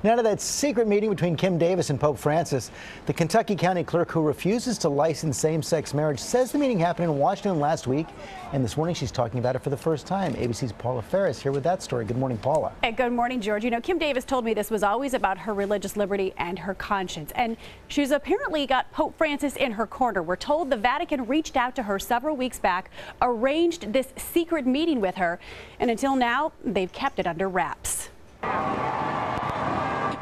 Now to that secret meeting between Kim Davis and Pope Francis. The Kentucky County Clerk, who refuses to license same-sex marriage, says the meeting happened in Washington last week, and this morning she's talking about it for the first time. ABC's Paula Ferris here with that story. Good morning, Paula. Hey, good morning, George. You know, Kim Davis told me this was always about her religious liberty and her conscience, and she's apparently got Pope Francis in her corner. We're told the Vatican reached out to her several weeks back, arranged this secret meeting with her, and until now, they've kept it under wraps.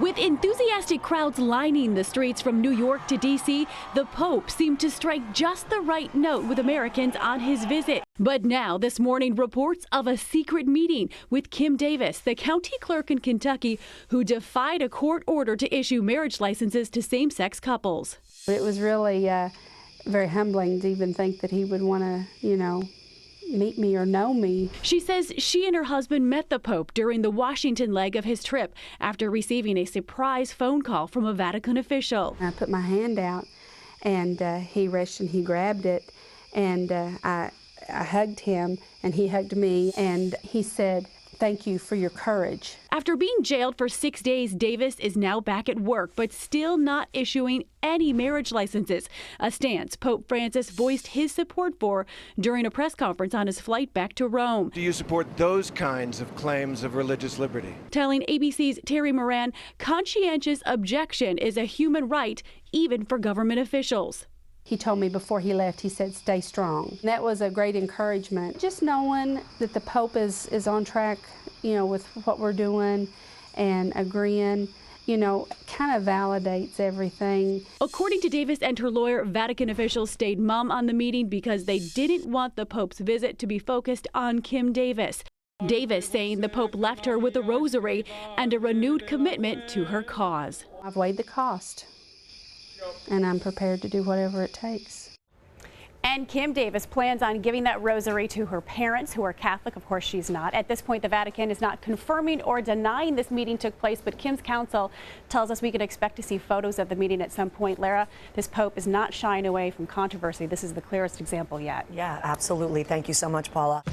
With enthusiastic crowds lining the streets from New York to D.C., the Pope seemed to strike just the right note with Americans on his visit. But now, this morning, reports of a secret meeting with Kim Davis, the county clerk in Kentucky, who defied a court order to issue marriage licenses to same-sex couples. It was really very humbling to even think that he would want to, meet me or know me. She says she and her husband met the Pope during the Washington leg of his trip after receiving a surprise phone call from a Vatican official. I put my hand out and he reached and he grabbed it, and I hugged him and he hugged me, and he said, "Thank you for your courage." After being jailed for 6 days, Davis is now back at work, but still not issuing any marriage licenses, a stance Pope Francis voiced his support for during a press conference on his flight back to Rome. Do you support those kinds of claims of religious liberty? Telling ABC's Terry Moran, conscientious objection is a human right, even for government officials. He told me before he left, he said, "Stay strong." That was a great encouragement. Just knowing that the Pope is on track, with what we're doing and agreeing, kind of validates everything. According to Davis and her lawyer, Vatican officials stayed mum on the meeting because they didn't want the Pope's visit to be focused on Kim Davis. Davis saying the Pope left her with a rosary and a renewed commitment to her cause. I've weighed the cost, and I'm prepared to do whatever it takes. And Kim Davis plans on giving that rosary to her parents, who are Catholic. Of course, she's not. At this point, the Vatican is not confirming or denying this meeting took place, but Kim's counsel tells us we can expect to see photos of the meeting at some point. Lara, this Pope is not shying away from controversy. This is the clearest example yet. Yeah, absolutely. Thank you so much, Paula.